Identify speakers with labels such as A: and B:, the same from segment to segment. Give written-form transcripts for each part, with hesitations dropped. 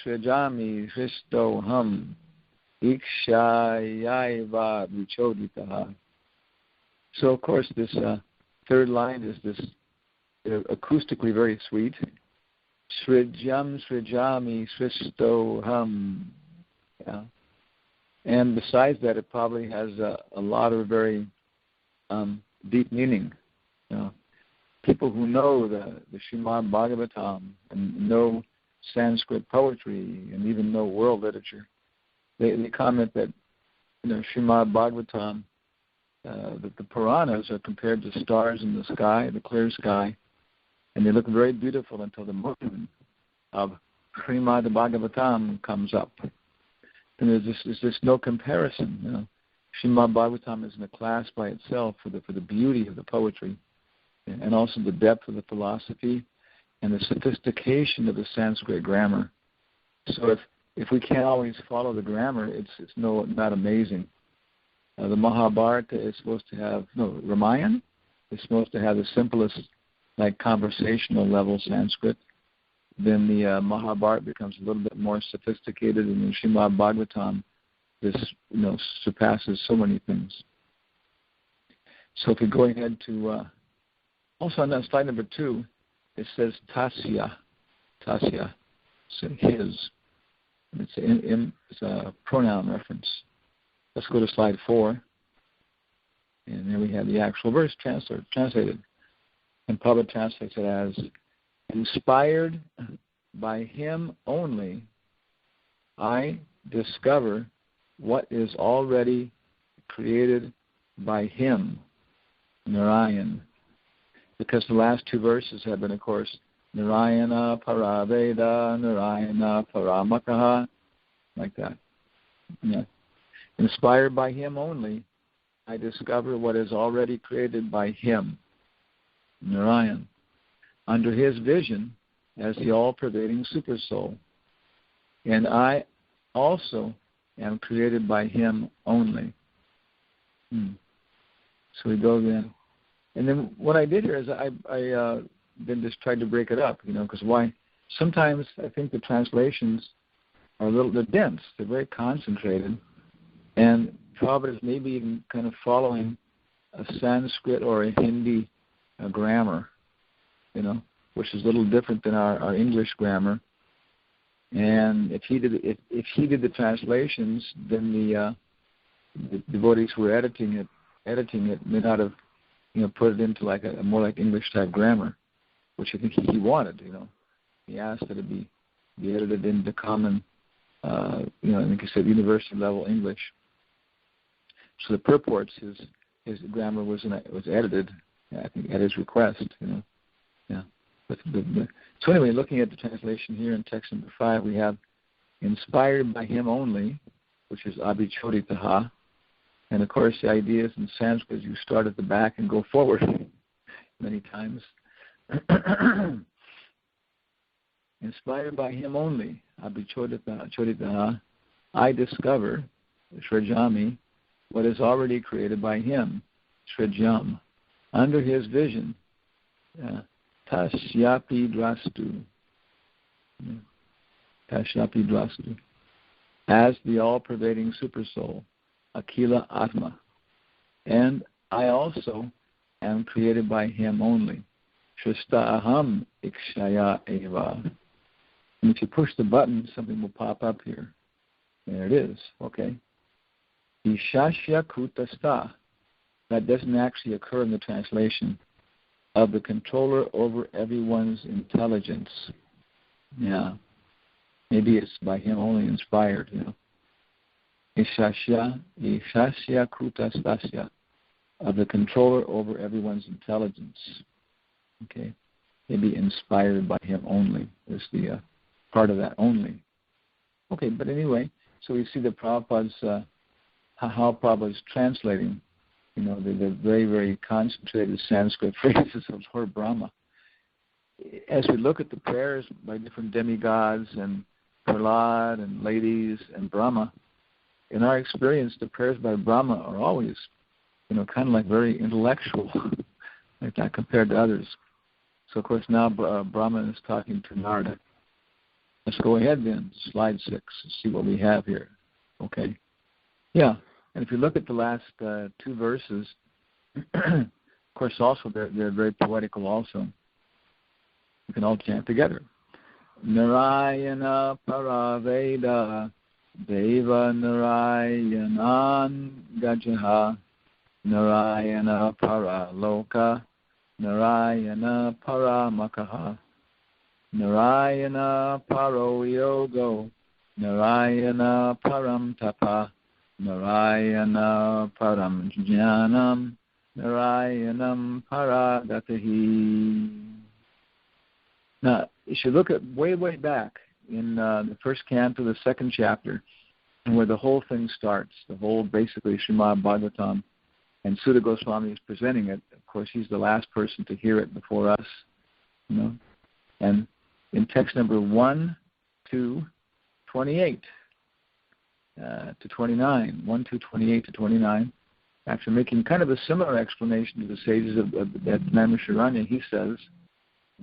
A: Shrajami Hristoham Ikshayaiva Vichoditaha. So, of course, this third line is this acoustically very sweet. Srijam Srijami Hristoham. Yeah. And besides that, it probably has a lot of very deep meaning. You know, people who know the Srimad Bhagavatam and know Sanskrit poetry and even know world literature, they comment that Srimad Bhagavatam, that the Puranas are compared to stars in the sky, the clear sky, and they look very beautiful until the moon of Srimad Bhagavatam comes up. And there's just no comparison. Srimad Bhagavatam is in a class by itself for the beauty of the poetry, and also the depth of the philosophy and the sophistication of the Sanskrit grammar. So if we can't always follow the grammar, it's not amazing. The Mahabharata is supposed to have Ramayana is supposed to have the simplest, like conversational level Sanskrit. Then the Mahabharata becomes a little bit more sophisticated, and the Srimad Bhagavatam surpasses so many things. So if we go ahead to also on that slide number 2, it says tasya, so his. It's a pronoun reference. Let's go to slide 4, and then we have the actual verse translated. And Prabhupada translates it as, inspired by him only, I discover what is already created by him, Nārāyaṇa. Because the last 2 verses have been, of course, Nārāyaṇa paraveda, Nārāyaṇa paramakaha, like that. Yeah. Inspired by him only, I discover what is already created by him, Nārāyaṇa, under his vision as the all-pervading Supersoul. And I also am created by him only. So we go then. And then what I did here is I then just tried to break it up, because why? Sometimes I think the translations are they're dense. They're very concentrated. And Prabhupada is maybe even kind of following a Sanskrit or a Hindi grammar, which is a little different than our English grammar. And if he did the translations, then the devotees who were editing it may not have put it into like a more like English type grammar, which I think he wanted. He asked that it be edited into common, I think he said university level English. So the purports, his grammar was edited, I think, at his request. Yeah. So anyway, looking at the translation here in text number 5, we have inspired by him only, which is abhichoditaha. And of course, the idea is in Sanskrit, you start at the back and go forward many times. Inspired by him only, abhichoditaha, I discover, Shrajami, what is already created by him, Shrajam, under his vision, Tashyapi drastu. Tashyapi drastu. As the all-pervading Supersoul, Akila Atma. And I also am created by him only. Shrista aham ikshaya eva. And if you push the button, something will pop up here. There it is. Okay. Ishashya kutasta. That doesn't actually occur in the translation. Of the controller over everyone's intelligence. Yeah. Maybe it's by him only inspired, Ishashya kutastasya. Of the controller over everyone's intelligence. Okay. Maybe inspired by him only is the part of that only. Okay, but anyway, so we see the Prabhupada's, how Prabhupada's translating the very, very concentrated Sanskrit phrases of Lord Brahma. As we look at the prayers by different demigods and Prahlad and ladies and Brahma, in our experience, the prayers by Brahma are always, kind of like very intellectual, like that compared to others. So, of course, now Brahma is talking to Narada. Let's go ahead then, slide 6, and see what we have here. Okay. Yeah, and if you look at the last 2 verses, of course, also they're very poetical also. We can all chant together. Nārāyaṇa paraveda deva Nārāyaṇan gajaha Nārāyaṇa paraloka Nārāyaṇa paramakaha Nārāyaṇa paro yogo Nārāyaṇa param tapa Nārāyaṇa param jnanam Nārayanam paragatahi. Now, you should look at way back in the first canto, the 2nd chapter, where the whole thing starts, the whole basically Srimad Bhagavatam, and Sutta Goswami is presenting it. Of course, he's the last person to hear it before us, you know. And in text number 1 to 28 to 29, 1 to 28 to 29, after making kind of a similar explanation to the sages of Naimisharanya, he says,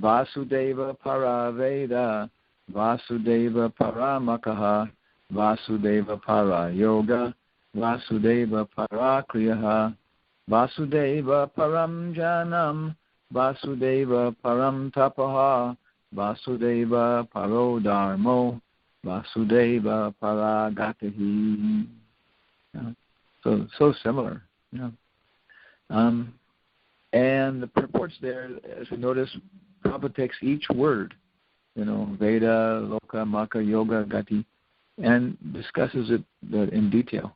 A: Vasudeva paraveda, Vasudeva paramakaha, Vasudeva parayoga, Vasudeva parakriyaha, Vasudeva param janam, Vasudeva param tapaha, Vasudeva paro dharmo, Vasudeva paragatahi. So similar. Yeah. And the purports there, as we notice, Prabhupada takes each word, you know, Veda, Loka, Maka, Yoga, Gati, and discusses it in detail.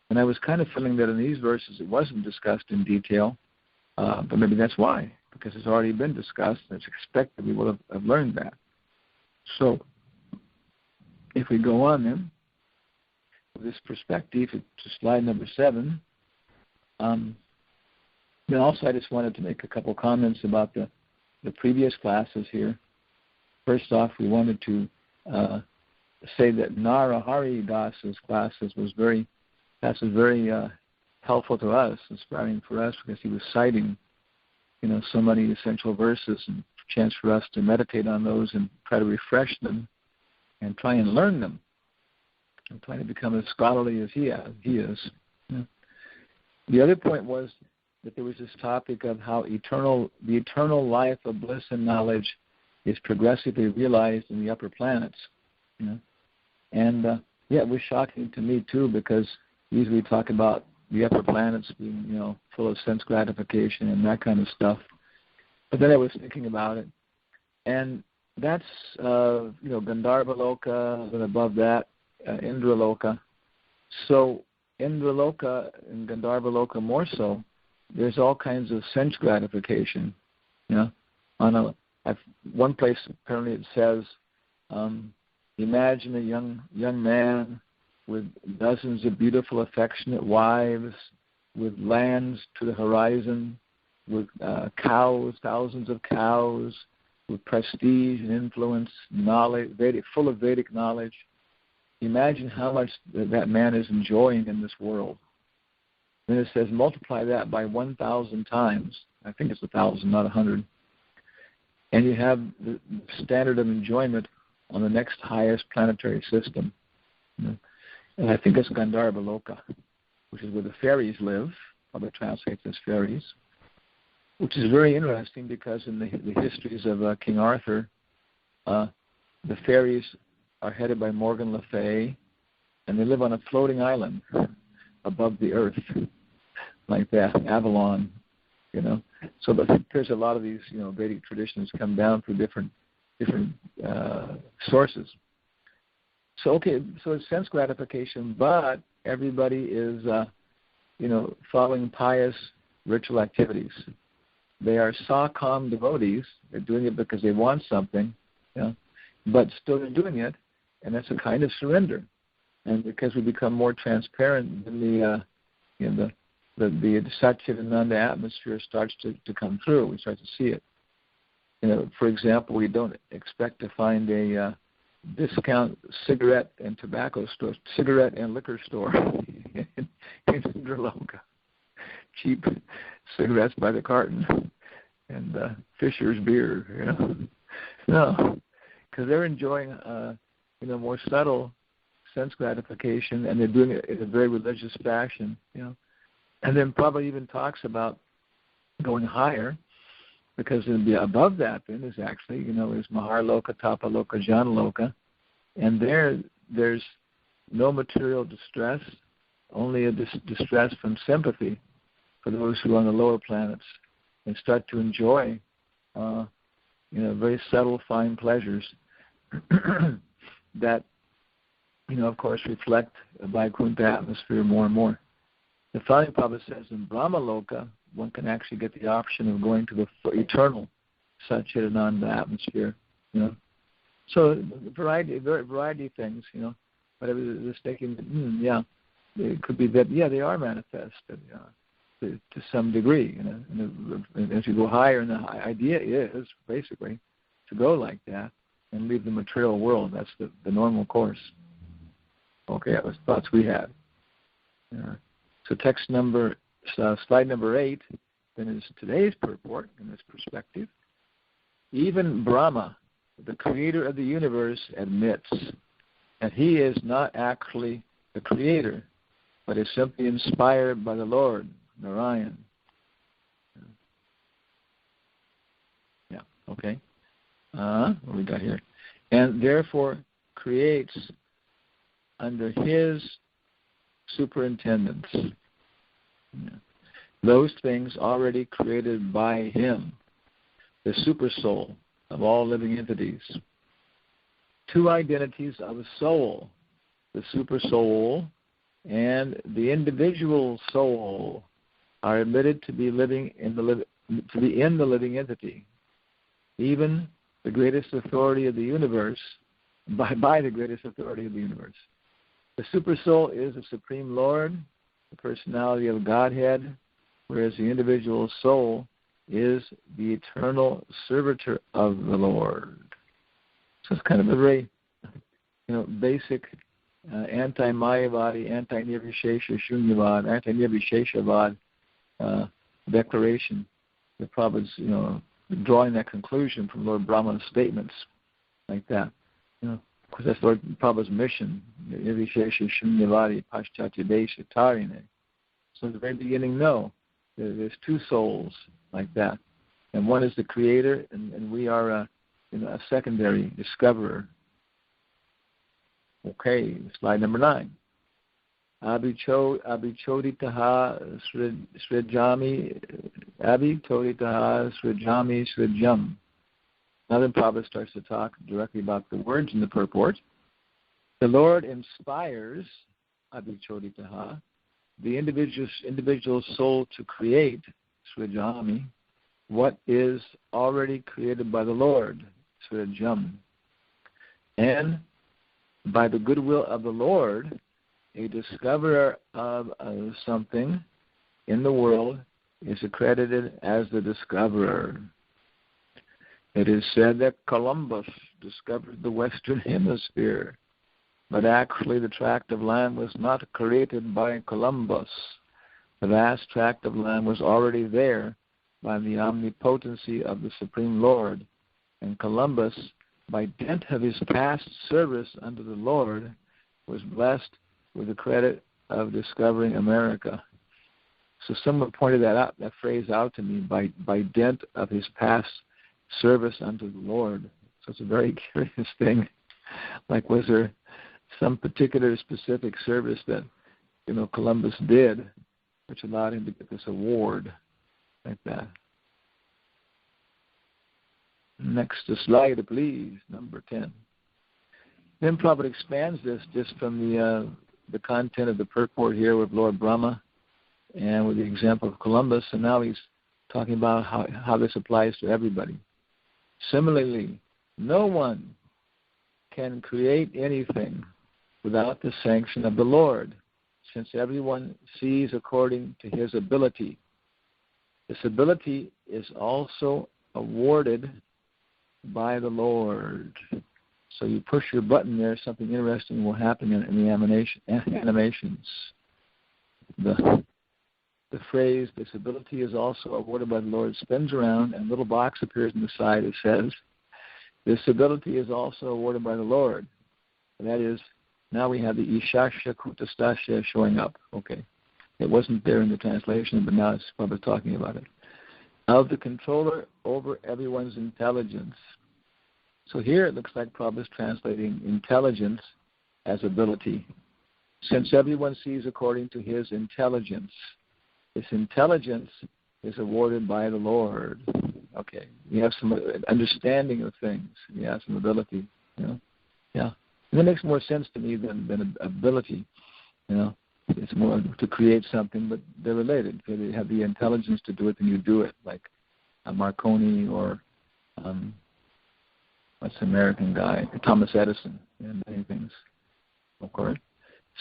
A: And I was kind of feeling that in these verses it wasn't discussed in detail, but maybe that's why, because it's already been discussed, and it's expected we will have learned that. So, if we go on then, with this perspective to slide number 7, then also I just wanted to make a couple comments about the previous classes here. First off, we wanted to say that Narahari Das's classes was very helpful to us, inspiring for us, because he was citing, you know, so many essential verses, and a chance for us to meditate on those and try to refresh them and try and learn them and try to become as scholarly as he is. Yeah. The other point was that there was this topic of how the eternal life of bliss and knowledge is progressively realized in the upper planets. You know? And it was shocking to me too, because usually we talk about the upper planets being, you know, full of sense gratification and that kind of stuff. But then I was thinking about it, and that's Gandharva Loka, and above that, Indra Loka. So Indra Loka and Gandharva Loka more so, there's all kinds of sense gratification. You know, one place apparently it says, imagine a young man with dozens of beautiful, affectionate wives, with lands to the horizon, with cows, thousands of cows, with prestige and influence, knowledge, full of Vedic knowledge. Imagine how much that man is enjoying in this world. Then it says multiply that by 1,000 times. I think it's 1,000, not 100. And you have the standard of enjoyment on the next highest planetary system. You know? And I think it's Gandharva Loka, which is where the fairies live. Probably translates as fairies. Which is very interesting, because in the histories of King Arthur, the fairies are headed by Morgan Le Fay, and they live on a floating island above the earth, like that, Avalon, you know. So there's a lot of these, you know, Vedic traditions come down through different sources. So it's sense gratification, but everybody is, following pious ritual activities. They are sakam devotees. They're doing it because they want something, you know, but still they're doing it, and that's a kind of surrender. And because we become more transparent, then the Satchidananda atmosphere starts to come through. We start to see it. You know, for example, we don't expect to find a discount cigarette and liquor store in Indraloka. Cheap cigarettes by the carton and Fisher's beer, you know. No, because they're enjoying, more subtle sense gratification, and they're doing it in a very religious fashion, And then Prabhupada even talks about going higher, because above that then is actually, is Maharloka, Tapaloka, Janaloka, and there's no material distress, only a distress from sympathy for those who are on the lower planets, and start to enjoy, very subtle, fine pleasures that, of course, reflect a Vaikuntha atmosphere more and more. The following Prabhupada says, in Brahmaloka, one can actually get the option of going to the eternal Satchidananda atmosphere, So variety of things, But I was thinking, it could be that, they are manifested, to some degree, And as you go higher, and the idea is basically to go like that and leave the material world. That's the normal course. Okay, that was thoughts we had. So slide number 8, then is today's purport in this perspective. Even Brahma, the creator of the universe, admits that he is not actually the creator, but is simply inspired by the Lord, Nārāyaṇa. Yeah, okay. What we got here? And therefore creates under his superintendence those things already created by him, the Supersoul of all living entities. Two identities of a soul, the Supersoul and the individual soul, are admitted to be in the living entity. Even the greatest authority of the universe, by the greatest authority of the universe. The Supersoul is the Supreme Lord, the personality of Godhead, whereas the individual soul is the eternal servitor of the Lord. So it's kind of a very, basic anti-Mayavadi, anti-Nirvishesha Shunyavad, anti-Nirvisheshavad declaration. The Prabhupada's, drawing that conclusion from Lord Brahma's statements like that. Because that's Lord Prabhupada's mission, Nirvishesha Shunyavadi Paschatya Desha Tarine. So at the very beginning, there's two souls like that. And one is the creator, and we are a secondary discoverer. Okay, slide number 9. Abhichoditaha srijami, abhichoditaha srijami srijam. Now then Prabhupada starts to talk directly about the words in the purport. The Lord inspires abhichoditaha, the individual soul, to create srijami, what is already created by the Lord, srijam. And by the goodwill of the Lord, a discoverer of something in the world is accredited as the discoverer. It is said that Columbus discovered the Western Hemisphere, but actually the tract of land was not created by Columbus. The vast tract of land was already there by the omnipotency of the Supreme Lord, and Columbus, by dint of his past service under the Lord, was blessed with the credit of discovering America. So someone pointed that phrase out to me, by dint of his past service unto the Lord. So it's a very curious thing. Like, was there some particular specific service that, Columbus did, which allowed him to get this award like that? Next slide, please, number 10. Then Prabhupada expands this just from the content of the purport here with Lord Brahma and with the example of Columbus, and now he's talking about how this applies to everybody. Similarly, no one can create anything without the sanction of the Lord, since everyone sees according to his ability. This ability is also awarded by the Lord. So you push your button there, something interesting will happen in the animations. The phrase, this ability is also awarded by the Lord, spins around, and a little box appears on the side that says, This ability is also awarded by the Lord. And that is, now we have the Ishasha Kutastasya showing up. Okay. It wasn't there in the translation, but now it's probably talking about it. Of the controller over everyone's intelligence. So here it looks like Prabhupada is translating intelligence as ability. Since everyone sees according to his intelligence, this intelligence is awarded by the Lord. Okay, you have some understanding of things. You have some ability. Yeah. And that makes more sense to me than ability. It's more to create something, but they're related. If you have the intelligence to do it, then you do it, like Marconi or what's the American guy, Thomas Edison, and many things, of course.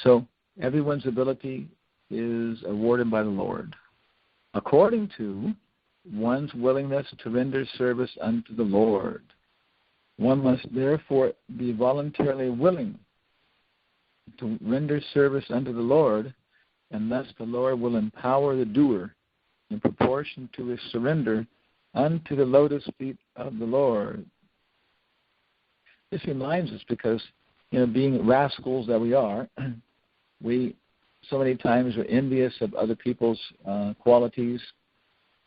A: So everyone's ability is awarded by the Lord, according to one's willingness to render service unto the Lord. One must therefore be voluntarily willing to render service unto the Lord, and thus the Lord will empower the doer in proportion to his surrender unto the lotus feet of the Lord. This reminds us because, being rascals that we are, we so many times are envious of other people's qualities,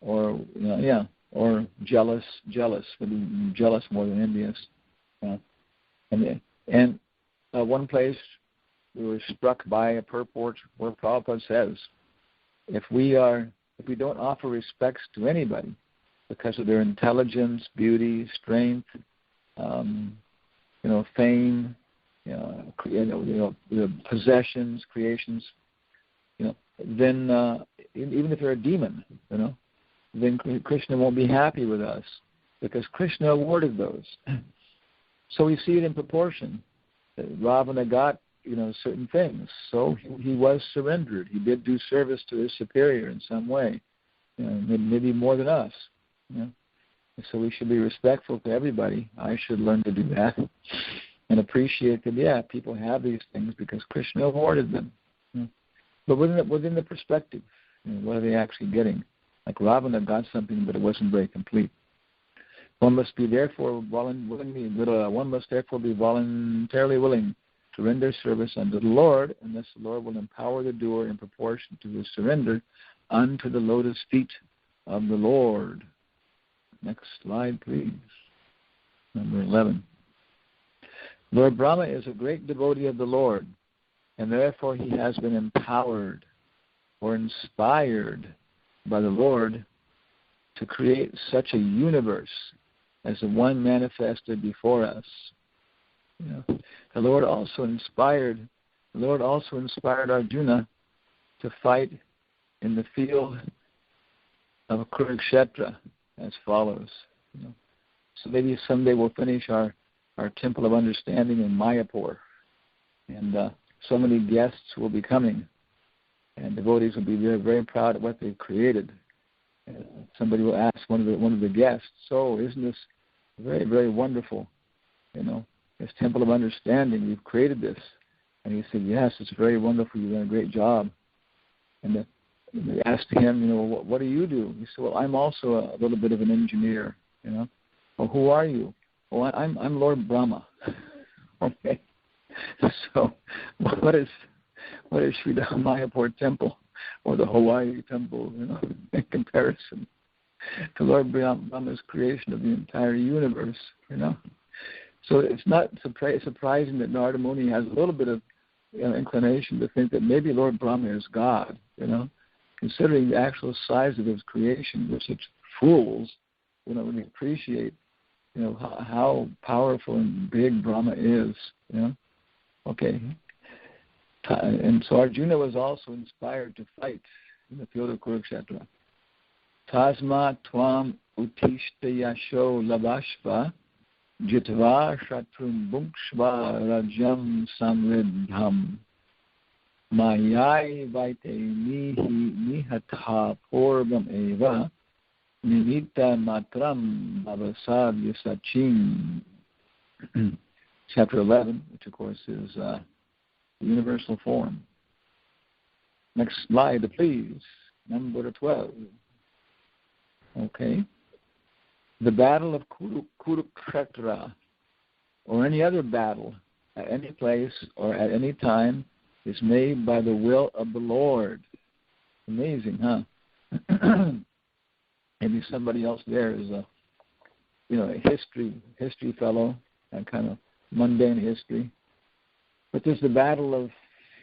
A: or jealous, maybe jealous more than envious. And one place we were struck by a purport where Prabhupada says, if we don't offer respects to anybody because of their intelligence, beauty, strength, fame, possessions, creations, then even if they're a demon, then Krishna won't be happy with us because Krishna awarded those. So we see it in proportion. Ravana got certain things, so he was surrendered. He did do service to his superior in some way, maybe more than us. So we should be respectful to everybody. I should learn to do that and appreciate that. People have these things because Krishna awarded them. But within the perspective, what are they actually getting? Like Ravana got something, but it wasn't very complete. One must therefore be voluntarily willing to render service unto the Lord, and thus the Lord will empower the doer in proportion to his surrender unto the lotus feet of the Lord. Next slide, please. Number 11. Lord Brahma is a great devotee of the Lord, and therefore he has been empowered or inspired by the Lord to create such a universe as the one manifested before us. The Lord also inspired Arjuna to fight in the field of Kurukshetra as follows. So maybe someday we'll finish our Temple of Understanding in Mayapur, and so many guests will be coming, and devotees will be very, very proud of what they've created. Somebody will ask one of the guests, "So isn't this very, very wonderful? This Temple of Understanding, you've created this." And he said, "Yes, it's very wonderful. You've done a great job." And they asked him, "What do you do?" He said, "Well, I'm also a little bit of an engineer." "Well, who are you?" "Oh, I'm Lord Brahma." Okay. So, what is Sri Mayapur Temple or the Hawaii Temple, in comparison to Lord Brahma's creation of the entire universe, So it's not surprising that Narada Muni has a little bit of inclination to think that maybe Lord Brahma is God, considering the actual size of his creation. We're such fools, when we appreciate, how powerful and big Brahma is, Okay. And so Arjuna was also inspired to fight in the field of Kurukshetra. Tasma tvam utishta yasho labashva jitva shatrum bhukshva rajam samriddham mayai vaite nihatha porvam eva nimitta matram bhavasavya sachim. Chapter 11, which of course is the universal form. Next slide, please. Number 12. Okay. The battle of Kurukshetra or any other battle at any place or at any time is made by the will of the Lord. Amazing, huh? Maybe somebody else there is a history fellow, that kind of mundane history. But there's the battle of,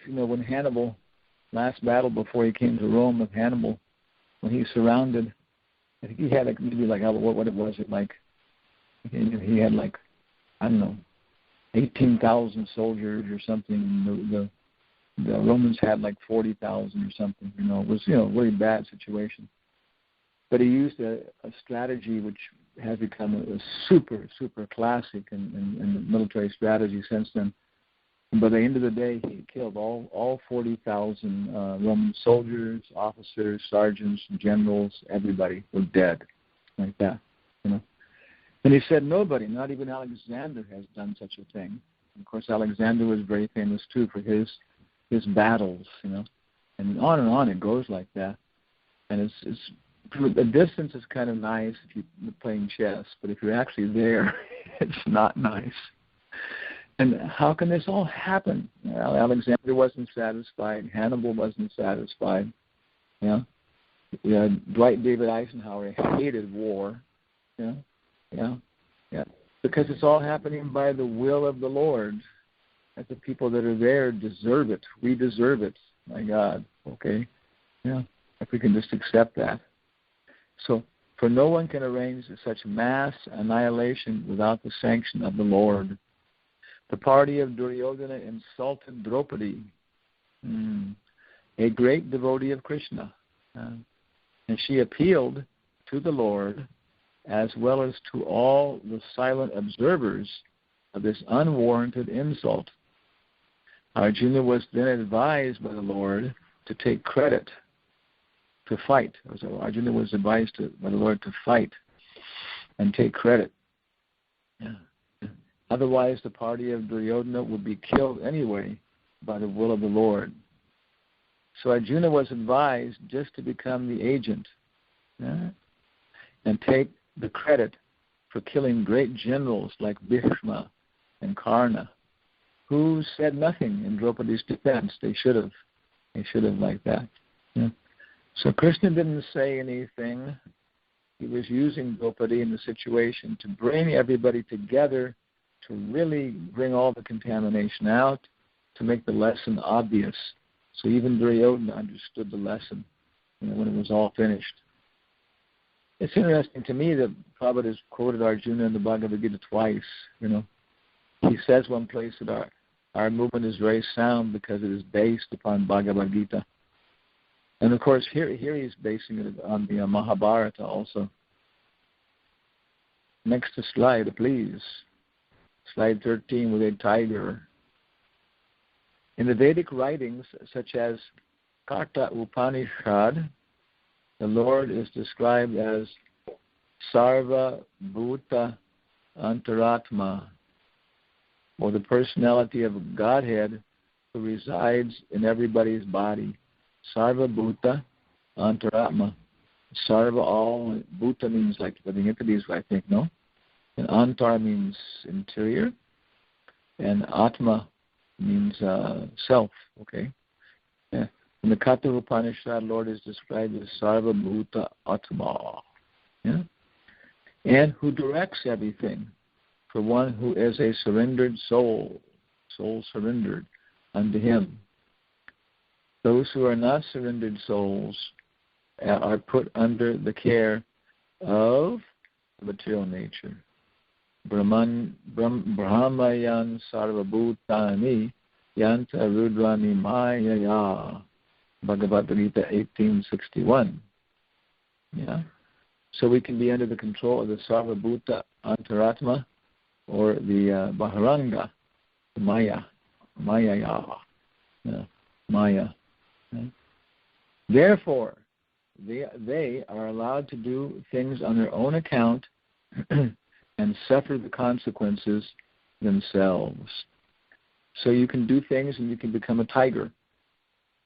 A: when Hannibal, last battle before he came to Rome of Hannibal, when he surrounded, I think he had what it was, he had I don't know, 18,000 soldiers or something. The Romans had 40,000 or something. It was a really bad situation. But he used a strategy which has become a super, super classic in military strategy since then. And by the end of the day, he killed all 40,000 Roman soldiers, officers, sergeants, generals, everybody was dead, like that, And he said nobody, not even Alexander, has done such a thing. And of course, Alexander was very famous too for his battles, and on it goes like that. And it's the distance is kind of nice if you're playing chess, but if you're actually there, it's not nice. And how can this all happen? Alexander wasn't satisfied. Hannibal wasn't satisfied. Dwight David Eisenhower hated war. Because it's all happening by the will of the Lord. That the people that are there deserve it. We deserve it. My God. Okay. If we can just accept that. So, for no one can arrange such mass annihilation without the sanction of the Lord. The party of Duryodhana insulted Draupadi, a great devotee of Krishna. And she appealed to the Lord as well as to all the silent observers of this unwarranted insult. Arjuna was then advised by the Lord to take credit, to fight. So Arjuna was advised by the Lord to fight and take credit. Otherwise, the party of Duryodhana would be killed anyway by the will of the Lord. So Arjuna was advised just to become the agent and take the credit for killing great generals like Bhishma and Karna, who said nothing in Draupadi's defense. They should have like that. So Krishna didn't say anything. He was using Draupadi in the situation to bring everybody together, to really bring all the contamination out, to make the lesson obvious. So even Duryodhana understood the lesson, when it was all finished. It's interesting to me that Prabhupada has quoted Arjuna in the Bhagavad Gita twice. He says one place that our movement is very sound because it is based upon Bhagavad Gita. And of course, here he's basing it on the Mahabharata also. Next slide, please. Slide 13 with a tiger. In the Vedic writings, such as Karta Upanishad, the Lord is described as Sarva Bhuta Antaratma, or the personality of Godhead who resides in everybody's body. Sarva Bhuta Antaratma. Sarva, all. Bhuta means living entities, I think, no? And Antar means interior. And Atma means self, okay? Yeah. In the Katha Upanishad, Lord is described as Sarva Bhuta Atma. Yeah? And who directs everything for one who is a surrendered soul surrendered unto Him. Those who are not surrendered souls are put under the care of the material nature. Brahmayan sarvabhutani yanta rudrani mayaya. Bhagavad Gita 18:61. Yeah. So we can be under the control of the sarvabhuta antaratma, or the baharanga, the maya. Yeah. Maya. Yeah. Therefore, they are allowed to do things on their own account and suffer the consequences themselves. So you can do things and you can become a tiger.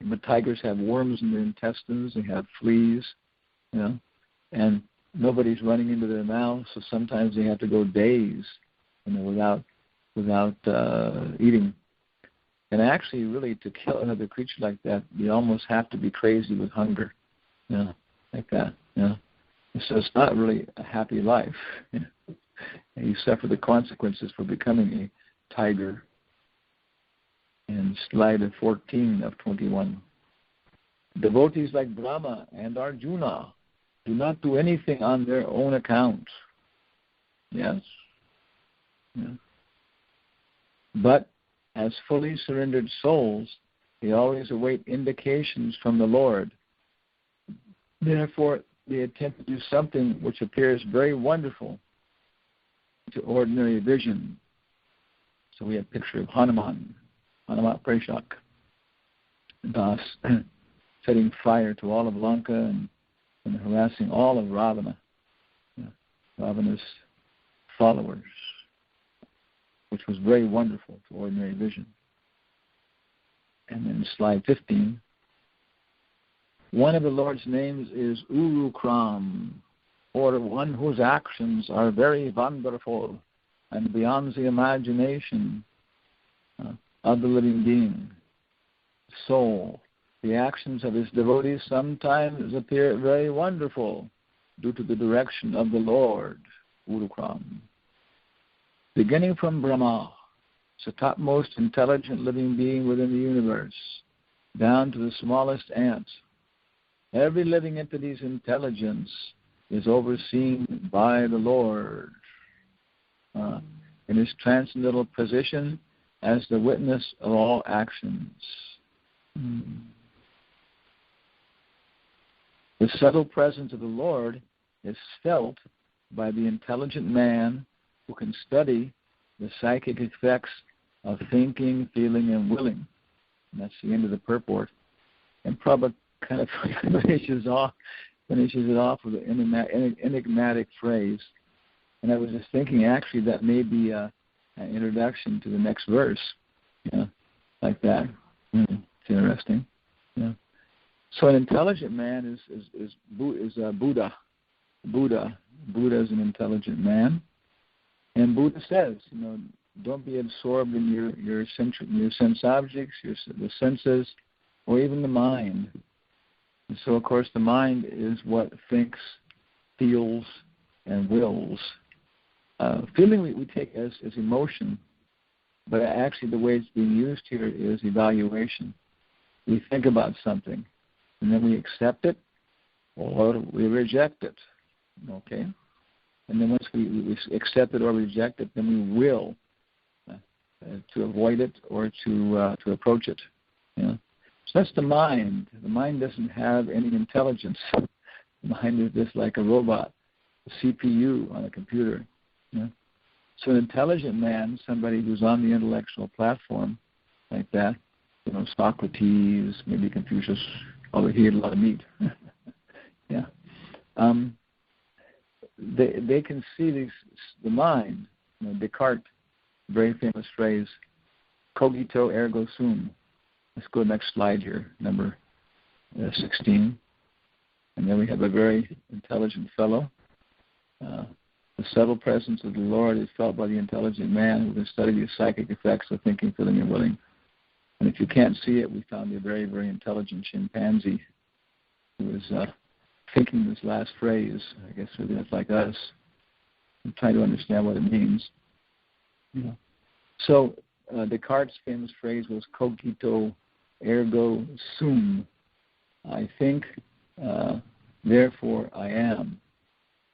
A: But tigers have worms in their intestines, they have fleas, and nobody's running into their mouth, so sometimes they have to go days, without without eating. And actually, really, to kill another creature like that, you almost have to be crazy with hunger, like that. So it's not really a happy life. And you suffer the consequences for becoming a tiger. And slide 14 of 21. Devotees like Brahma and Arjuna do not do anything on their own account. Yes? Yeah. But as fully surrendered souls, they always await indications from the Lord. Therefore, they attempt to do something which appears very wonderful to ordinary vision. So we have a picture of Hanumatpresaka, thus setting fire to all of Lanka and harassing all of Ravana's followers, which was very wonderful to ordinary vision. And then slide 15. One of the Lord's names is Urukram, or one whose actions are very wonderful and beyond the imagination of the living being. Soul. The actions of his devotees sometimes appear very wonderful due to the direction of the Lord, Urukram. Beginning from Brahma, the topmost intelligent living being within the universe, down to the smallest ant, every living entity's intelligence is overseen by the Lord in his transcendental position as the witness of all actions. The subtle presence of the Lord is felt by the intelligent man who can study the psychic effects of thinking, feeling, and willing. And that's the end of the purport. And Prabhupada kind of finishes it off with an enigmatic phrase. And I was just thinking, actually, that may be an introduction to the next verse, like that. It's interesting. So an intelligent man is Buddha. Buddha is an intelligent man, and Buddha says, don't be absorbed in your sense objects, the senses, or even the mind. And so, of course, the mind is what thinks, feels, and wills. Feeling we take as emotion, but actually the way it's being used here is evaluation. We think about something, and then we accept it, or we reject it. Okay? And then once we accept it or reject it, then we will to avoid it or to approach it. So that's the mind. The mind doesn't have any intelligence. The mind is just like a robot, a CPU on a computer. So an intelligent man, somebody who's on the intellectual platform, like that, Socrates, maybe Confucius, although he had a lot of meat. They can see the mind. Descartes, very famous phrase, cogito ergo sum. Let's go next slide here, number 16. And then we have a very intelligent fellow. The subtle presence of the Lord is felt by the intelligent man who can study the psychic effects of thinking, feeling, and willing. And if you can't see it, we found a very, very intelligent chimpanzee who was thinking this last phrase. I guess maybe that's like us. I'm trying to understand what it means. So Descartes' famous phrase was cogito ergo sum. I think, therefore I am.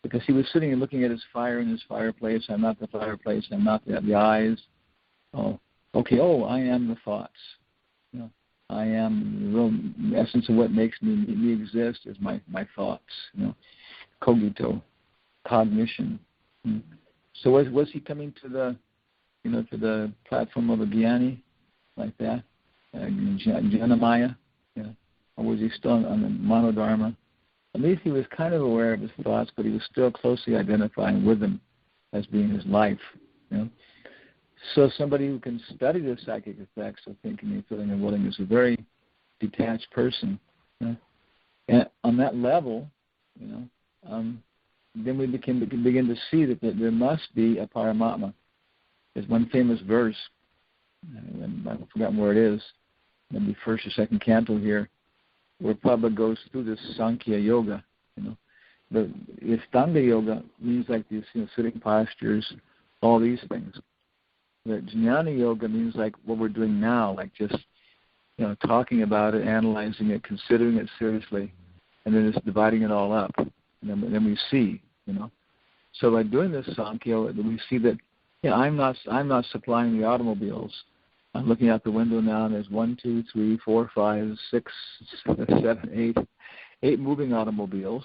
A: Because he was sitting and looking at his fire in his fireplace. I'm not the fireplace. I'm not the eyes. I am the thoughts. I am the real essence of what makes me exist is my thoughts. Cogito, cognition. So was he coming to the platform of a Jnani like that, Jnanamaya, or was he still on the Monodharma? At least he was kind of aware of his thoughts, but he was still closely identifying with them as being his life. So somebody who can study the psychic effects of thinking and feeling and willing is a very detached person. And on that level, then we begin to see that there must be a Paramatma. There's one famous verse, and I've forgotten where it is, maybe first or second canto here, where Prabhupada goes through this Sankhya Yoga. The Ashtanga Yoga means like these, sitting postures, all these things. The Jnana Yoga means like what we're doing now, like just, talking about it, analyzing it, considering it seriously, and then just dividing it all up. And then we see, So by doing this Sankhya, we see that, I'm not supplying the automobiles. I'm looking out the window now, and there's 1, 2, 3, 4, 5, 6, 7, 8 moving automobiles.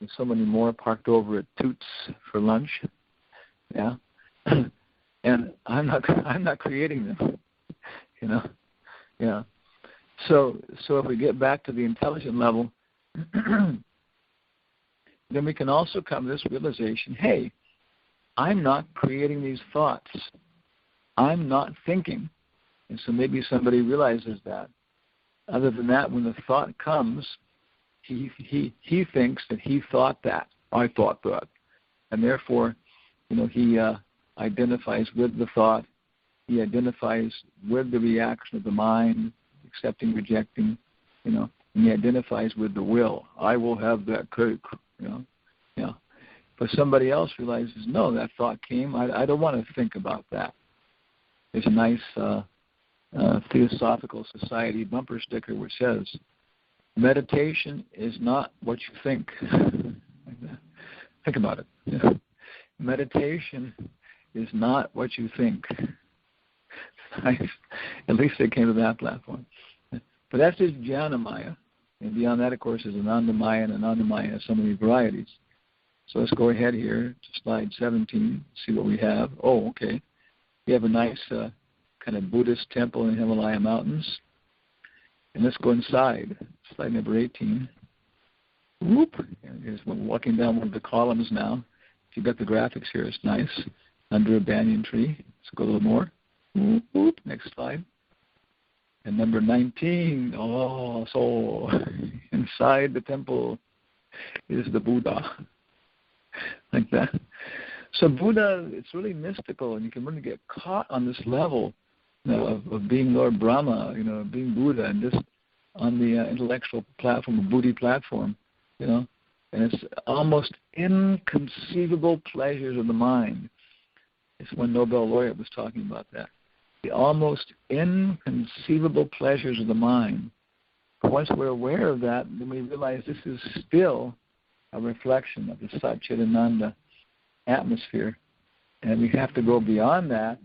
A: There's so many more parked over at Toots for lunch. Yeah. And I'm not creating them. Yeah. So if we get back to the intelligent level, then we can also come to this realization, hey, I'm not creating these thoughts. I'm not thinking. And so maybe somebody realizes that. Other than that, when the thought comes, he thinks that he thought that. I thought that. And therefore, he identifies with the thought. He identifies with the reaction of the mind, accepting, rejecting, and he identifies with the will. I will have that cake, Yeah. But somebody else realizes, no, that thought came. I don't want to think about that. There's a nice Theosophical Society bumper sticker which says, meditation is not what you think. Think about it. Meditation is not what you think. At least they came to that platform. But that's just Jnanamaya. And beyond that, of course, is Anandamaya, and Anandamaya has so many varieties. So let's go ahead here to slide 17, see what we have. Oh, okay. We have a nice kind of Buddhist temple in the Himalaya Mountains. And let's go inside. Slide number 18. Whoop. Here's walking down one of the columns now. If you've got the graphics here, it's nice. Under a banyan tree. Let's go a little more. Whoop, whoop. Next slide. And number 19. Oh, so inside the temple is the Buddha. Like that. So Buddha, it's really mystical, and you can really get caught on this level of being Lord Brahma, being Buddha, and just on the intellectual platform, the Buddhi platform, and it's almost inconceivable pleasures of the mind. It's one Nobel laureate was talking about that. The almost inconceivable pleasures of the mind. But once we're aware of that, then we realize this is still a reflection of the Satchidananda atmosphere. And we have to go beyond that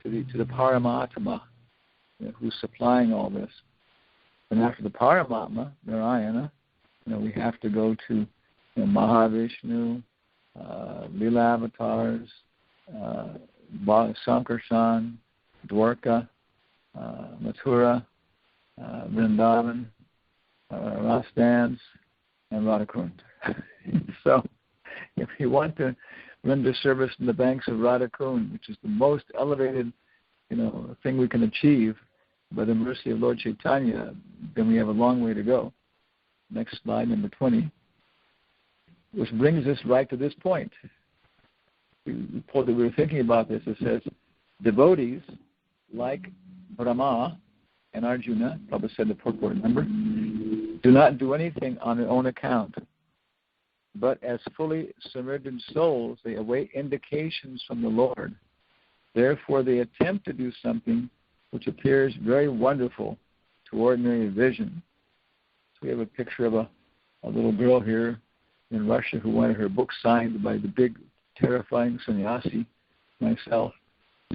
A: to the Paramatma, who's supplying all this. And after the Paramatma, Nārāyaṇa, we have to go to Mahavishnu, Lila avatars, Sankarshan, Dwarka, Mathura, Vrindavan, Rastans, and Radhakund. So if you want to render service in the banks of Radhakund, which is the most elevated, thing we can achieve by the mercy of Lord Chaitanya, then we have a long way to go. Next slide, number 20, which brings us right to this point. We were thinking about this. It says, devotees like Brahma and Arjuna, Prabhupada said the purport, remember, do not do anything on their own account, but as fully submerged souls, they await indications from the Lord. Therefore, they attempt to do something which appears very wonderful to ordinary vision. So we have a picture of a little girl here in Russia who wanted her book signed by the big, terrifying sannyasi, myself.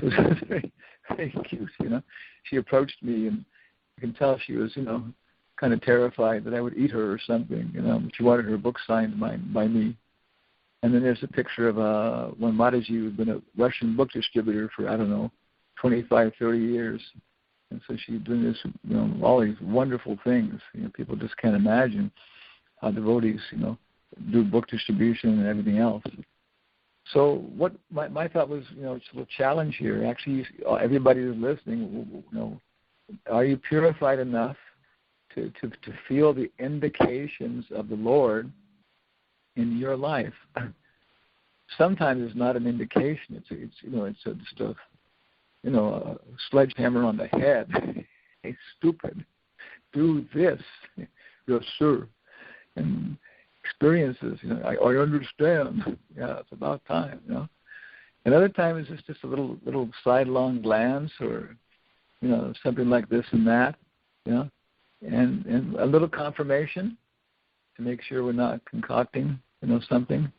A: So it was very, very cute, She approached me, and you can tell she was, kind of terrified that I would eat her or something, but she wanted her book signed by me. And then there's a picture of when Mataji, who's been a Russian book distributor for, 25, 30 years. And so she's doing this, all these wonderful things. People just can't imagine how devotees, do book distribution and everything else. So what my thought was, it's a little challenge here. Actually, everybody who's listening, are you purified enough to feel the indications of the Lord in your life? Sometimes it's not an indication. It's just a sledgehammer on the head. Hey, stupid, do this. Yes, sir. And experiences, I understand. Yeah, it's about time, And other times it's just a little sidelong glance or, something like this and that, and a little confirmation to make sure we're not concocting, something.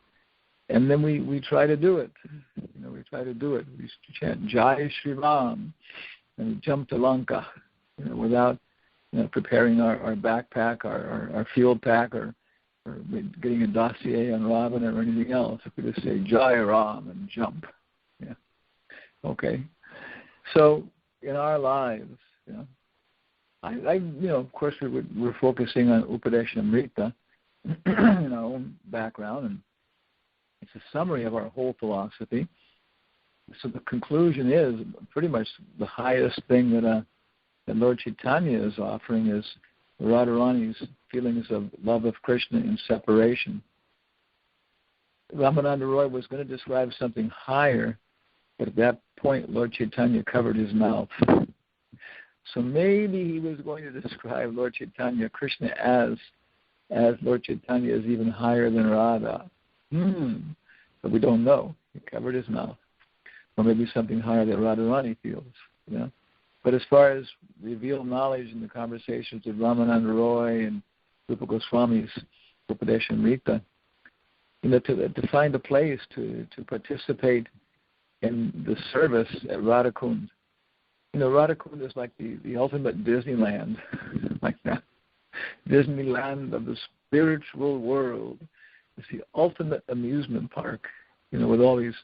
A: And then we try to do it. We try to do it. We chant Jai Shri Ram and we jump to Lanka, without preparing our backpack, our field pack, or getting a dossier on Ravana or anything else. We just say Jai Ram and jump. Yeah. Okay. So in our lives, of course we're focusing on Upadeshamrita in our own background, and it's a summary of our whole philosophy. So the conclusion is pretty much the highest thing that Lord Chaitanya is offering is Radharani's feelings of love of Krishna in separation. Ramananda Roy was going to describe something higher, but at that point Lord Chaitanya covered his mouth. So maybe he was going to describe Lord Chaitanya, Krishna, as Lord Chaitanya is even higher than Radha. But we don't know. He covered his mouth. Or maybe something higher that Radharani feels. But as far as revealed knowledge in the conversations with Ramananda Roy and Rupa Goswami's Upadeshamrita, to find a place to participate in the service at Radhakund. Radhakund is like the ultimate Disneyland, like that. Disneyland of the spiritual world. It's the ultimate amusement park, with all these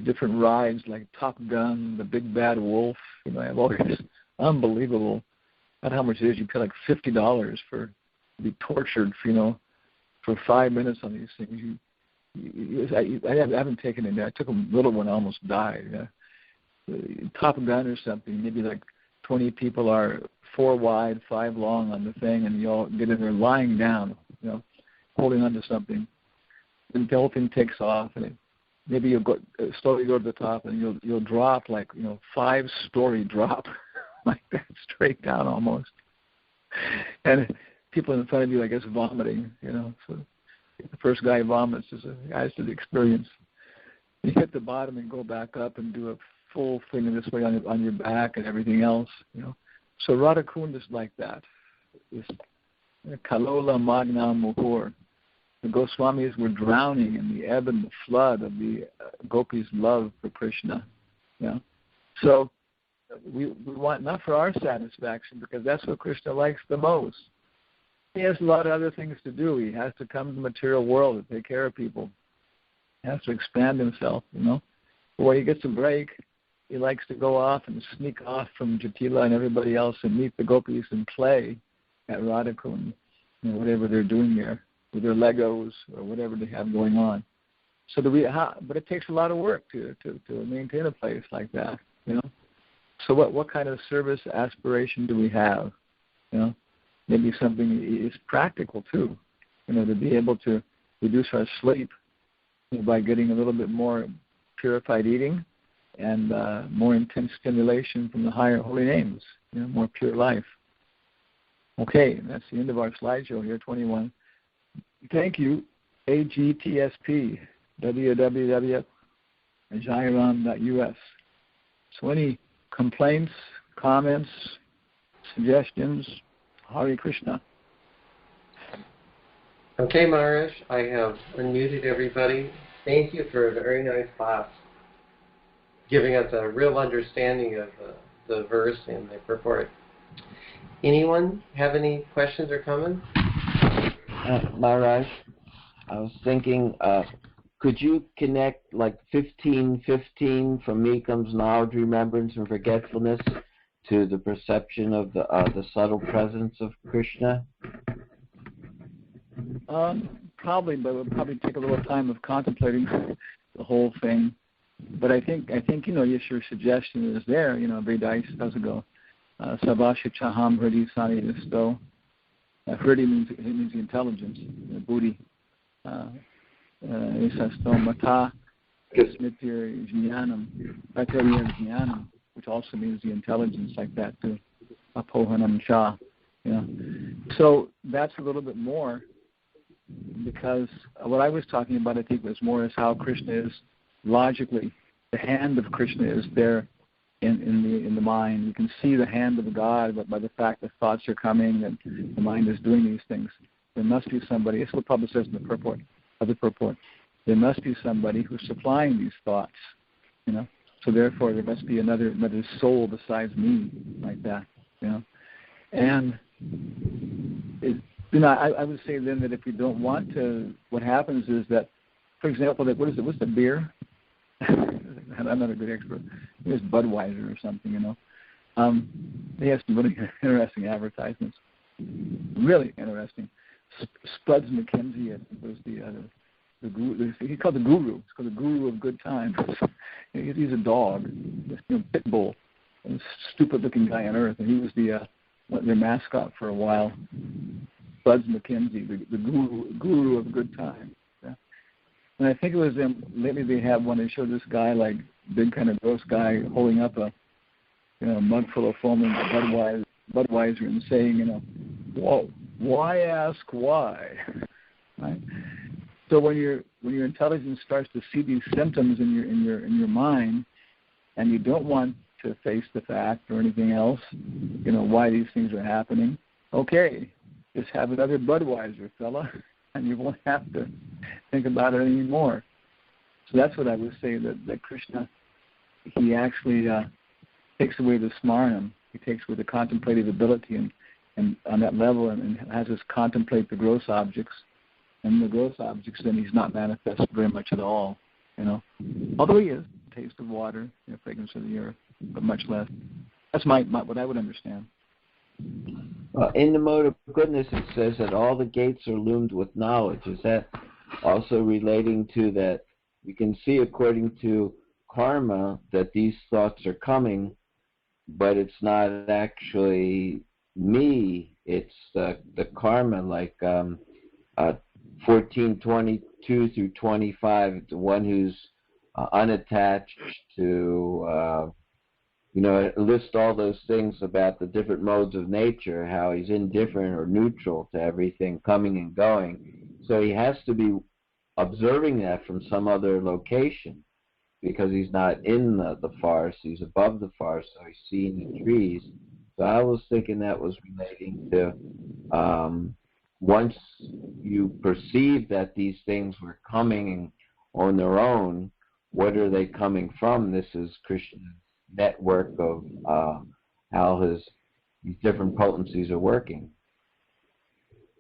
A: different rides like Top Gun, the Big Bad Wolf. I have all these unbelievable. Not how much it is. You pay like $50 to be tortured, for 5 minutes on these things. I haven't taken it. I took a little one, I almost died. Top Gun or something. Maybe like 20 people are 4 wide, 5 long on the thing, and you all get in there lying down, holding onto something. And the whole thing takes off, and maybe you'll slowly go to the top, and you'll drop like 5-story drop, like that, straight down almost. And people in front of you, I guess, vomiting. So the first guy vomits is a guy's to the experience. You hit the bottom and go back up and do a full thing this way on your back and everything else. So Radhakund is like that. It's Kalola Magna Muhur. The Goswamis were drowning in the ebb and the flood of the gopis' love for Krishna. So we want not for our satisfaction, because that's what Krishna likes the most. He has a lot of other things to do. He has to come to the material world to take care of people. He has to expand himself, But when he gets a break, he likes to go off and sneak off from Jatila and everybody else and meet the gopis and play at Radhakund, whatever they're doing there, with their Legos or whatever they have going on. So but it takes a lot of work to maintain a place like that, So what kind of service aspiration do we have? Maybe something is practical too, to be able to reduce our sleep by getting a little bit more purified eating and more intense stimulation from the higher holy names, more pure life. Okay, that's the end of our slideshow here, 21. Thank you, AGTSP, www.jairam.us. So any complaints, comments, suggestions, Hare Krishna.
B: Okay, Maharaj, I have unmuted everybody. Thank you for a very nice class, giving us a real understanding of the verse and the purport. Anyone have any questions or comments?
C: Maharaj, I was thinking, could you connect like 15:15 from me comes knowledge, remembrance, and forgetfulness to the perception of the subtle presence of Krishna?
A: Probably, but it would probably take a little time of contemplating the whole thing. But I think your suggestion is there. Vedais doesn't go. Savasha Chaham Hridi Sani Nisto. Hridi means the intelligence, the buddhi. Isasto Mata Smitir Jnanam. Bacteria Jnanam. which also means the intelligence, like that too. Apohanam Cha. So that's a little bit more, because what I was talking about, I think, was more as how Krishna is logically. The hand of Krishna is there in the mind. You can see the hand of God, but by the fact that thoughts are coming and the mind is doing these things, there must be somebody. This is what Prabhupada says in the purport. There must be somebody who's supplying these thoughts. So therefore, there must be another soul besides me, like that. And I would say then that if you don't want to, what happens is that, for example, that what's the beer? I'm not a good expert. It's Budweiser or something, They have some really interesting advertisements. Really interesting. Spuds McKenzie was the guru. He's called the guru. It's called the guru of good times. He's a dog, pit bull, a stupid-looking guy on earth, and he was their mascot for a while. Spuds McKenzie, the guru of good times. And I think it was them. Lately they had one. They showed this guy, like big kind of gross guy, holding up a mug full of foaming Budweiser and saying, "Whoa, why ask why?" Right. So when your intelligence starts to see these symptoms in your mind, and you don't want to face the fact or anything else, why these things are happening. Okay, just have another Budweiser, fella, and you won't have to think about it anymore. So that's what I would say, that Krishna, he actually takes away the smarnam. He takes away the contemplative ability, and on that level, and has us contemplate the gross objects. And the gross objects, then he's not manifest very much at all, Although he is, taste of water, fragrance of the earth, but much less. That's my what I would understand.
C: In the mode of goodness, it says that all the gates are loomed with knowledge. Is that also relating to that? We can see, according to karma, that these thoughts are coming, but it's not actually me. It's the karma, like 14:22 through 25. The one who's unattached to. List all those things about the different modes of nature, how he's indifferent or neutral to everything coming and going. So he has to be observing that from some other location, because he's not in the forest, he's above the forest, so he's seeing the trees. So I was thinking that was relating to once you perceive that these things were coming on their own, what are they coming from? This is Krishna's network of how these different potencies are working.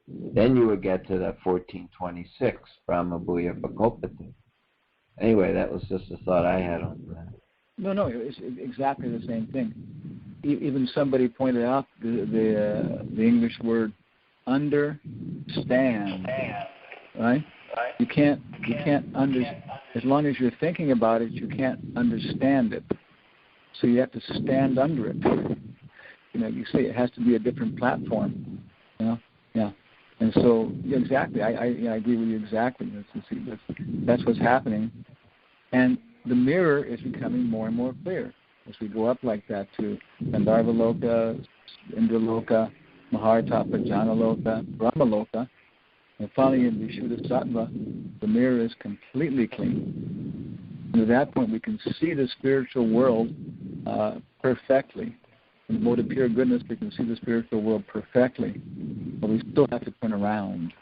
C: Then you would get to that 1426, Brahma Bhuya Pakopati. Anyway, that was just a thought I had on that.
A: No, it's exactly the same thing. Even somebody pointed out the English word understand, right? You can't understand. As long as you're thinking about it, you can't understand it. So you have to stand under it. You say it has to be a different platform. Yeah. And so, exactly, I agree with you exactly. That's what's happening. And the mirror is becoming more and more clear as we go up like that to Gandharva-loka, Indraloka, Mahartapa, Jnana-loka, Brahma-loka. And finally in Vishuddha-sattva, the mirror is completely clean. And at that point we can see the spiritual world perfectly. In the mode of pure goodness, we can see the spiritual world perfectly, but we still have to turn around.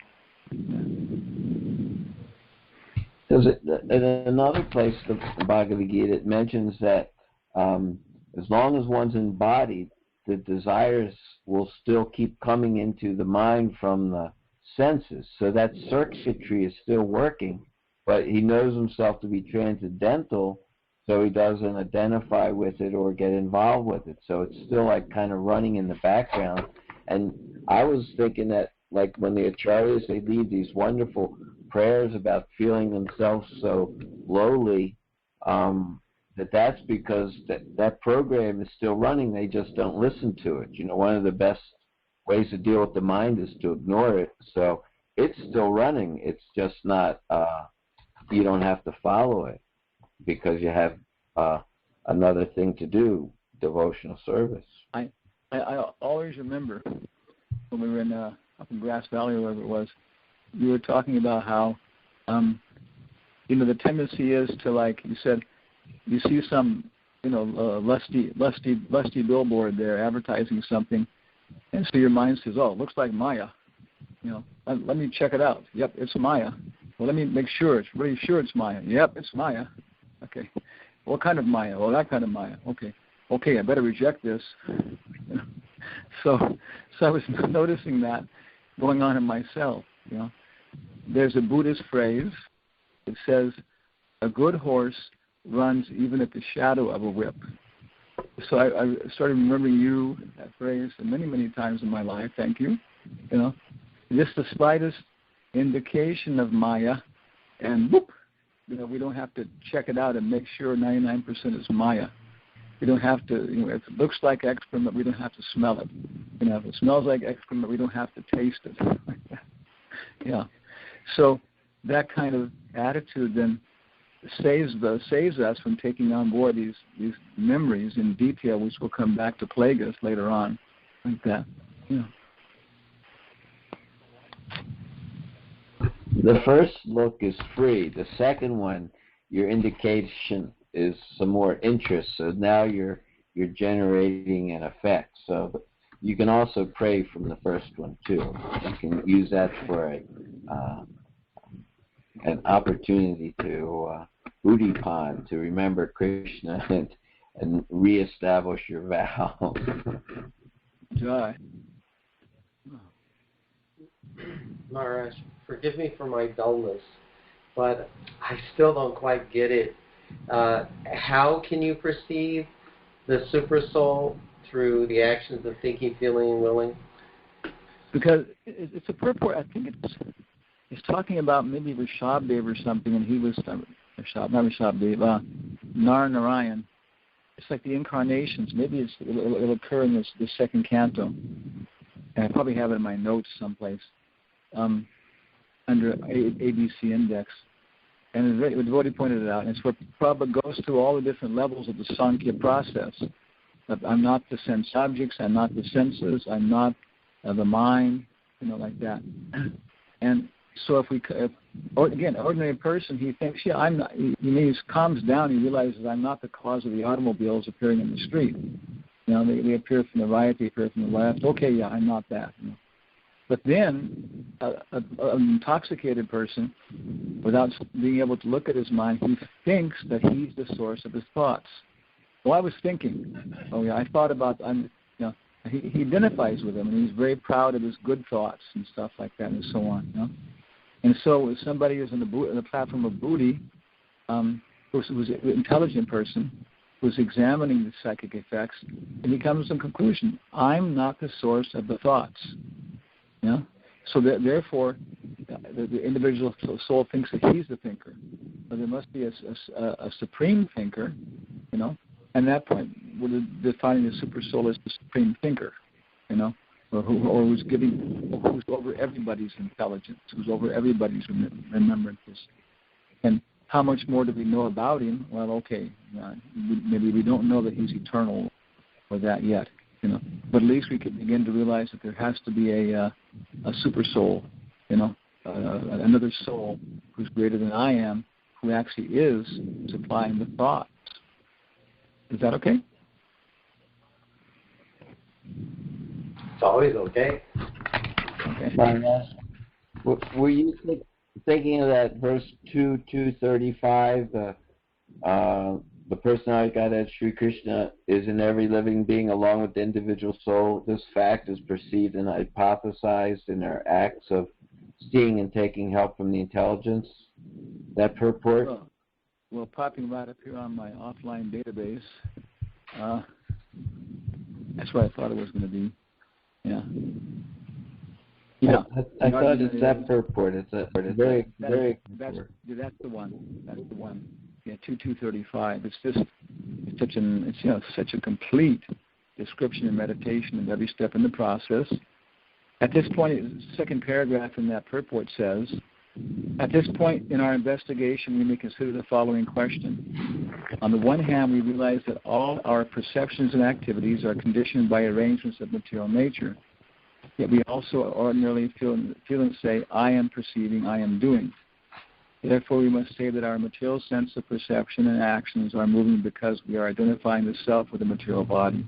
C: Because in another place, the Bhagavad Gita, it mentions that as long as one's embodied, the desires will still keep coming into the mind from the senses. So that circuitry is still working, but he knows himself to be transcendental, so he doesn't identify with it or get involved with it. So it's still like kind of running in the background. And I was thinking that, like when the acharyas, they lead these wonderful prayers about feeling themselves so lowly, that's because that program is still running. They just don't listen to it. One of the best ways to deal with the mind is to ignore it. So it's still running. It's just not, you don't have to follow it, because you have another thing to do. devotional service.
A: I always remember when we were in up in Grass Valley or wherever it was, you were talking about how the tendency is to, like you said, you see some lusty billboard there advertising something, and so your mind says, oh, it looks like Maya. Let me check it out. Yep, it's Maya. Well, let me make sure. It's really sure it's Maya. Yep, it's Maya. Okay. What kind of Maya? Well, that kind of Maya. Okay, I better reject this. So I was noticing that going on in myself. There's a Buddhist phrase. It says, a good horse runs even at the shadow of a whip. So I started remembering that phrase many, many times in my life. Thank you. Just the slightest indication of Maya, and whoop, we don't have to check it out and make sure 99% is Maya. We don't have to, if it looks like excrement, we don't have to smell it. If it smells like excrement, we don't have to taste it. Yeah. So that kind of attitude then saves us from taking on board these memories in detail, which will come back to plague us later on, like that.
C: The first look is free. The second one, your indication is some more interest. So now you're generating an effect. So you can also pray from the first one too. You can use that for an opportunity to Buddhipon, to remember Krishna and reestablish your vow.
B: Jai. Maharaj, forgive me for my dullness, but I still don't quite get it. How can you perceive the Supersoul through the actions of thinking, feeling, and willing?
A: Because it's a purport. I think it's talking about maybe Rishabdev or something, and he was Nārāyaṇa. It's like the incarnations. Maybe it'll occur in this second canto, and I probably have it in my notes someplace under ABC Index. And the devotee pointed it out, and it's where Prabhupada goes through all the different levels of the Sankhya process. I'm not the sense objects, I'm not the senses, I'm not the mind, like that. And so if ordinary person, he thinks, I'm not, he calms down, he realizes I'm not the cause of the automobiles appearing in the street. They appear from the right, they appear from the left. Okay, I'm not that. But then, an intoxicated person, without being able to look at his mind, he thinks that he's the source of his thoughts. Well, I was thinking. Oh, yeah, I thought about. He identifies with them, and he's very proud of his good thoughts and stuff like that, and so on. And so, if somebody is on the platform of Buddhi, who's an intelligent person, who's examining the psychic effects, and he comes to the conclusion: I'm not the source of the thoughts. So therefore, the individual soul thinks that he's the thinker. But there must be a supreme thinker, and at that point, we're defining the super soul as the supreme thinker, or who's over everybody's intelligence, who's over everybody's remembrances. And how much more do we know about him? Well, okay, maybe we don't know that he's eternal or that yet. But at least we can begin to realize that there has to be a super soul, another soul who's greater than I am, who actually is supplying the thoughts. Is that okay?
B: It's always okay.
A: Okay.
C: Were you thinking of that verse 2:235? The personality Godhead Sri Krishna is in every living being along with the individual soul. This fact is perceived and hypothesized in our acts of seeing and taking help from the intelligence. That purport?
A: Well, popping right up here on my offline database. That's what I thought it was going to be. Yeah.
C: I thought it's that purport. It's very
A: that's the one. That's the one. Yeah, 2:235. It's such a complete description and meditation of every step in the process. At this point, the second paragraph in that purport says, at this point in our investigation, we may consider the following question. On the one hand, we realize that all our perceptions and activities are conditioned by arrangements of material nature. Yet we also ordinarily feel and say, I am perceiving, I am doing. Therefore, we must say that our material sense of perception and actions are moving because we are identifying the self with the material body,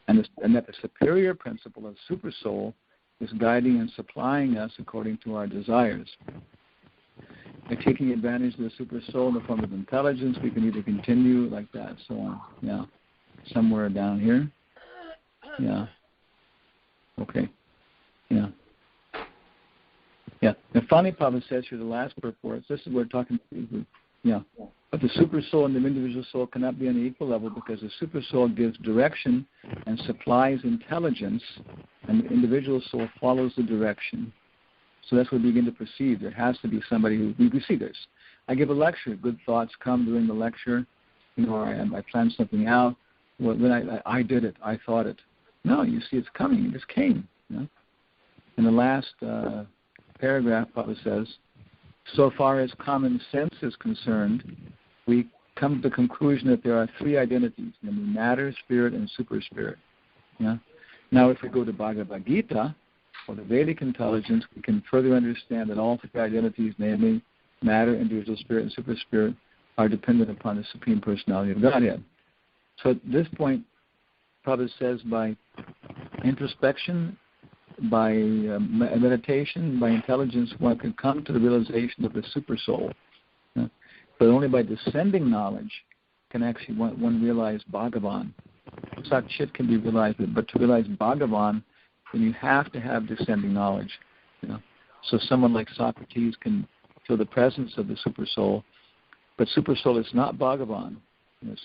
A: and that the superior principle of Supersoul is guiding and supplying us according to our desires. By taking advantage of the Supersoul in the form of intelligence, we can either continue like that, so on. Yeah. Somewhere down here. Yeah. Okay. Yeah. Yeah. And finally, Papa says here, the last purport, this is what we're talking about. Yeah. But the Supersoul and the individual soul cannot be on an equal level because the Supersoul gives direction and supplies intelligence, and the individual soul follows the direction. So that's what we begin to perceive. There has to be somebody who, we see this. I give a lecture, good thoughts come during the lecture, or I plan something out. Well, then I did it, I thought it. No, you see it's coming, it just came. In the last paragraph, Papa says, so far as common sense is concerned, we come to the conclusion that there are three identities, namely matter, spirit, and super spirit. Yeah? Now, if we go to Bhagavad Gita, or the Vedic intelligence, we can further understand that all three identities, namely matter, individual spirit, and super spirit, are dependent upon the Supreme Personality of Godhead. So at this point, Prabhupada says by introspection, by meditation, by intelligence, one can come to the realization of the Supersoul. But only by descending knowledge can actually one realize Bhagavan. Sat Chit can be realized, but to realize Bhagavan, then you have to have descending knowledge. So someone like Socrates can feel the presence of the Supersoul, but Supersoul is not Bhagavan.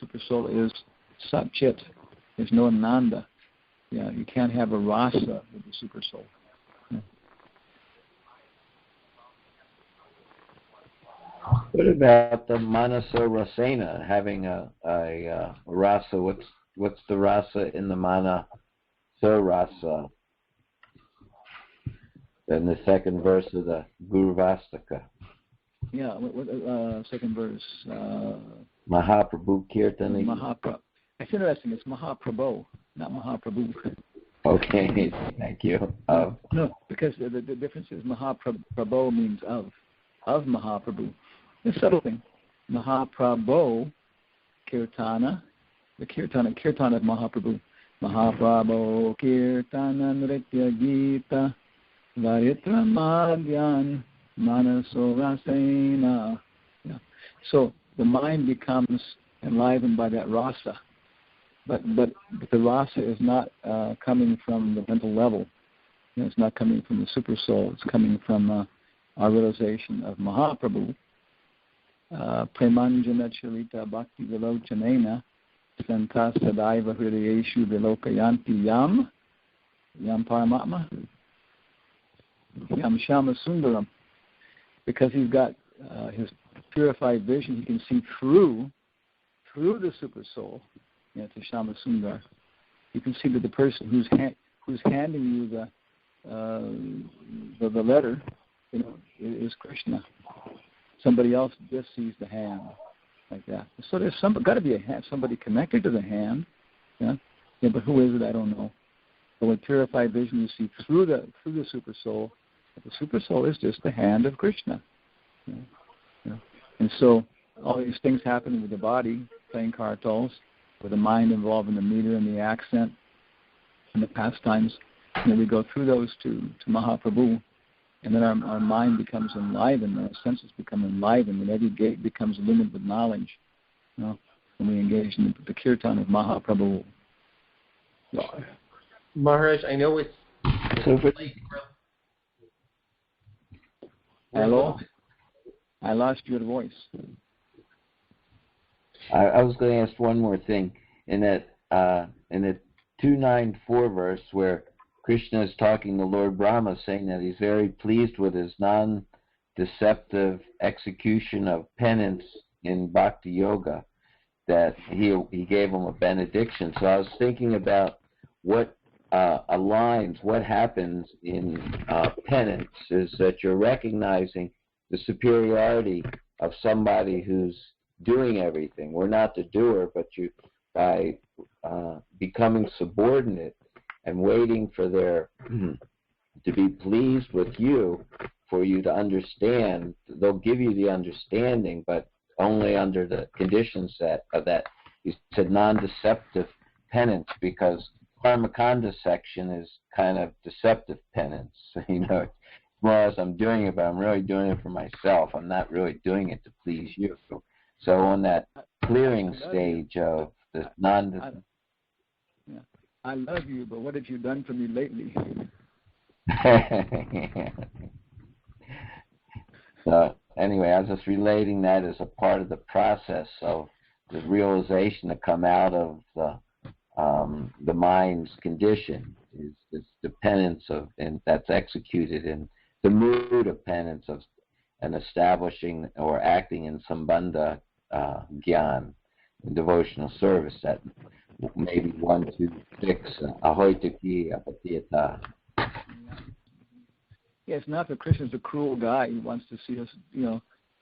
A: Supersoul is Sat Chit. There's no Ananda. You can't have a rasa with the Supersoul.
C: What about the Manasa Rasena, having a rasa? What's the rasa in the Manasa Rasa? In the second verse of the Gurvastaka.
A: Yeah, second verse.
C: Mahaprabhu Kirtani.
A: It's interesting. It's Mahaprabhu, not Mahaprabhu.
C: Okay, thank you.
A: No, because the difference is Mahaprabhu means of Mahaprabhu. It's a subtle thing. Mahaprabhu Kirtana, the Kirtana of Mahaprabhu. Mahaprabhu Kirtana Nritya Gita Varitra Madhyan Manaso Rasena. So the mind becomes enlivened by that rasa. But the rasa is not coming from the mental level. It's not coming from the super soul. It's coming from our realization of Mahaprabhu. Premanjana Charita Bhakti Vilochanena Santa Sadaiva Hridayeshu Vilokayanti Yam Paramatma Yam Shama Sundaram. Because he's got his purified vision, he can see through the super soul. To Shama Sundar, you can see that the person who's handing you the letter, is Krishna. Somebody else just sees the hand, like that. So there's got to be somebody connected to the hand, but who is it? I don't know. But with purified vision, you see through the super soul. The super soul is just the hand of Krishna. And so all these things happen with the body, playing kartals, with the mind involved in the meter and the accent and the pastimes. And then we go through those to Mahaprabhu, and then our mind becomes enlivened, our senses become enlivened, and every gate becomes illumined with knowledge, when we engage in the kirtan of Mahaprabhu.
B: Maharaj, I know it's late.
A: Hello? I lost your voice.
C: I was going to ask one more thing. In the 294 verse where Krishna is talking to Lord Brahma, saying that he's very pleased with his non-deceptive execution of penance in Bhakti Yoga, that he gave him a benediction. So I was thinking about what aligns, what happens in penance is that you're recognizing the superiority of somebody who's doing everything. We're not the doer, but by becoming subordinate and waiting for their to be pleased with you, for you to understand, they'll give you the understanding, but only under the conditions that you said non-deceptive penance, because karmakanda section is kind of deceptive penance. More as I'm doing it, but I'm really doing it for myself. I'm not really doing it to please you. So on that clearing stage of the
A: I love you, but what have you done for me lately?
C: So anyway, I was just relating that as a part of the process of the realization to come out of the mind's condition is the penance and that's executed in the mood of penance of and establishing or acting in sambandha gyan, in devotional service, that maybe 1, 2, 6 ahoitaki apatiyata.
A: Yeah, it's not that Krishna's a cruel guy. He wants to see us,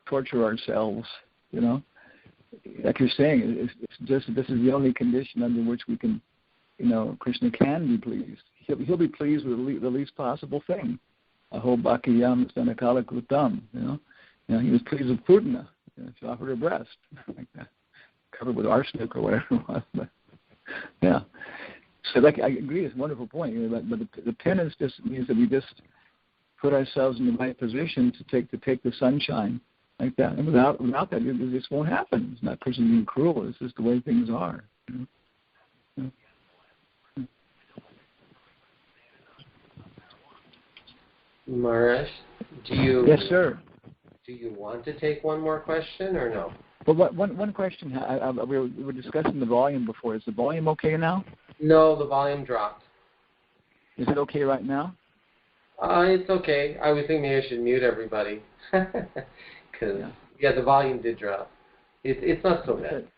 A: torture ourselves. Like you're saying, it's just this is the only condition under which we can, Krishna can be pleased. He'll be pleased with the least possible thing. Aho bhakiyam stanakala kutam. He was pleased with Putana. She offered her breast, like that, covered with arsenic or whatever it was. But, yeah. So, I agree, it's a wonderful point. But the penance just means that we just put ourselves in the right position to take the sunshine, like that. And without that, this won't happen. It's not person being cruel. It's just the way things are.
B: Maharaj, do you?
A: Yes, sir.
B: Do you want to take one more question or no?
A: Well, one question. We were discussing the volume before. Is the volume okay now?
B: No, the volume dropped.
A: Is it okay right now?
B: It's okay. I was thinking maybe I should mute everybody. Because, the volume did drop. It's not so bad.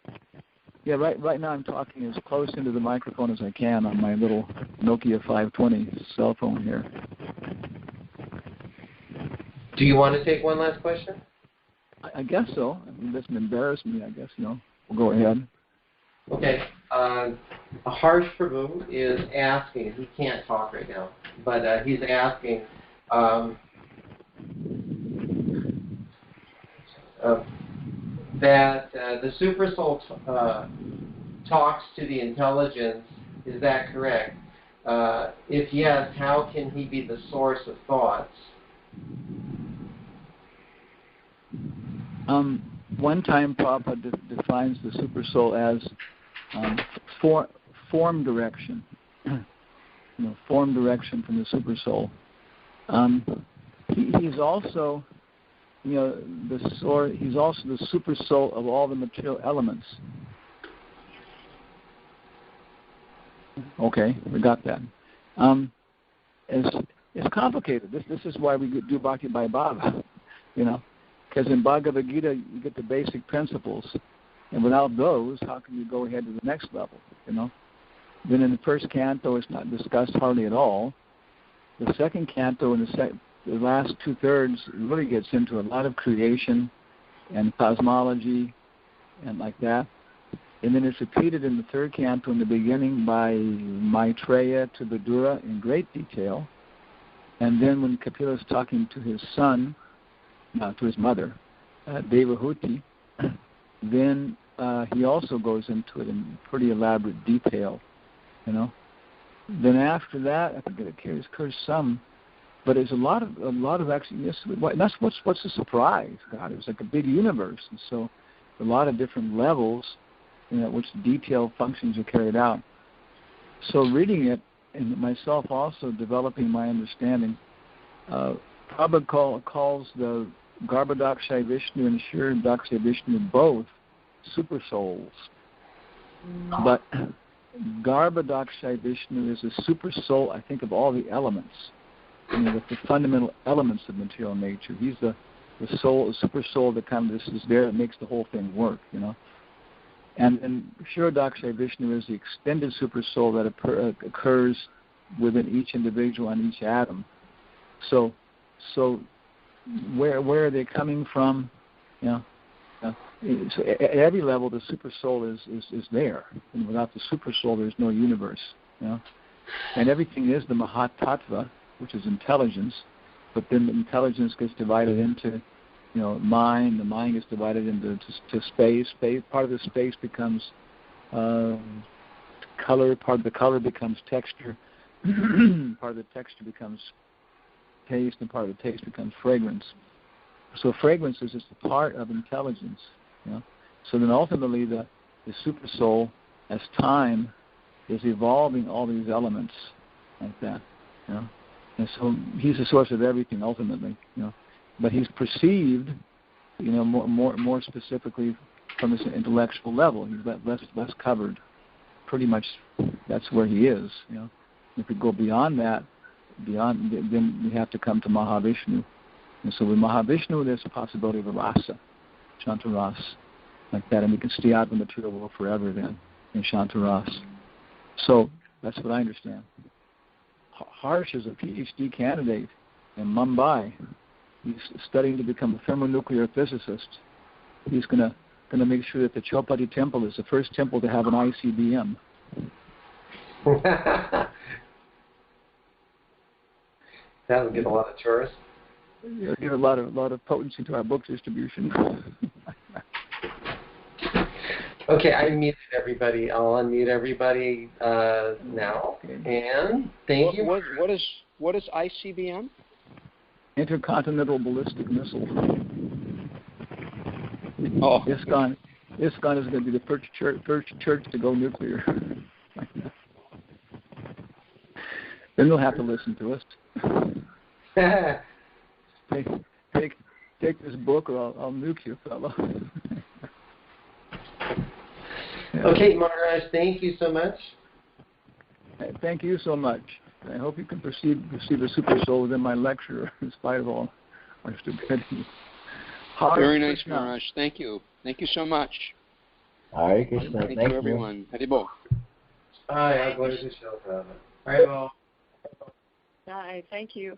A: Yeah, right now I'm talking as close into the microphone as I can on my little Nokia 520 cell phone here.
B: Do you want to take one last question?
A: I guess so. It doesn't embarrass me, I guess, We'll go ahead.
B: Okay. Harsh Prabhu is asking, he can't talk right now, but he's asking that the Supersoul talks to the intelligence. Is that correct? If yes, how can he be the source of thoughts?
A: One time Prabhupada defines the Supersoul as form direction. Form direction from the Supersoul. He's also, he's also the Supersoul of all the material elements. Okay, we got that. It's complicated. This is why we do Bhakti by Bhava, because in Bhagavad Gita you get the basic principles, and without those, how can you go ahead to the next level? Then in the first canto, it's not discussed hardly at all. The second canto and the last 2/3 really gets into a lot of creation and cosmology and like that. And then it's repeated in the third canto in the beginning by Maitreya to Vidura in great detail. And then when Kapila is talking to his son, to his mother, Devahuti, then he also goes into it in pretty elaborate detail, Then after that, I think it occurs some, but there's a lot of actually. That's what's the surprise. God, it was like a big universe, and so a lot of different levels, which detailed functions are carried out. So reading it and myself also developing my understanding, Prabhupada calls the Garbhodakshay Vishnu and Kshirodakshay Vishnu both super souls. But Garbhodakshay Vishnu is a super soul, I think, of all the elements, the fundamental elements of material nature. He's the soul, the super soul that kind of is there that makes the whole thing work, And Kshirodakshay Vishnu is the extended super soul that occurs within each individual and each atom. So where are they coming from? So at every level, the super soul is there, and without the super soul, there's no universe. And everything is the Mahatattva, which is intelligence, but then the intelligence gets divided into, mind. The mind gets divided into space. Part of the space becomes color. Part of the color becomes texture. Part of the texture becomes taste, and part of the taste becomes fragrance. So fragrance is just a part of intelligence. So then ultimately the super soul, as time, is evolving all these elements like that. And so he's the source of everything ultimately. But he's perceived, more specifically from his intellectual level. He's less covered. Pretty much, that's where he is. If we go beyond that, then we have to come to Mahavishnu. And so with Mahavishnu, there's a possibility of a rasa, Shantaras, like that, and we can stay out in the material world forever then in Shantaras. So that's what I understand. Harsh is a PhD candidate in Mumbai. He's studying to become a thermonuclear physicist. He's going to make sure that the Chowpatty temple is the first temple to have an ICBM.
B: That would get a lot of tourists.
A: It'll give a lot of potency to our book distribution.
B: Okay, I muted everybody. I'll unmute everybody now. Okay. And thank you.
D: What is ICBM?
A: Intercontinental Ballistic Missile.
D: Oh.
A: ISKCON is going to be the first church to go nuclear. Then they'll have to listen to us. Take this book, or I'll nuke you, fellow.
B: Okay, Maharaj, thank you so much.
A: Thank you so much. I hope you can perceive the super soul within my lecture, in spite of all our stupidity.
D: Very nice, Maharaj. Thank you. Thank you so much.
C: Hare Krishna.
D: Thank you, everyone. Haribol.
B: Hi, I'm going to show Haribol.
E: Hi, thank you.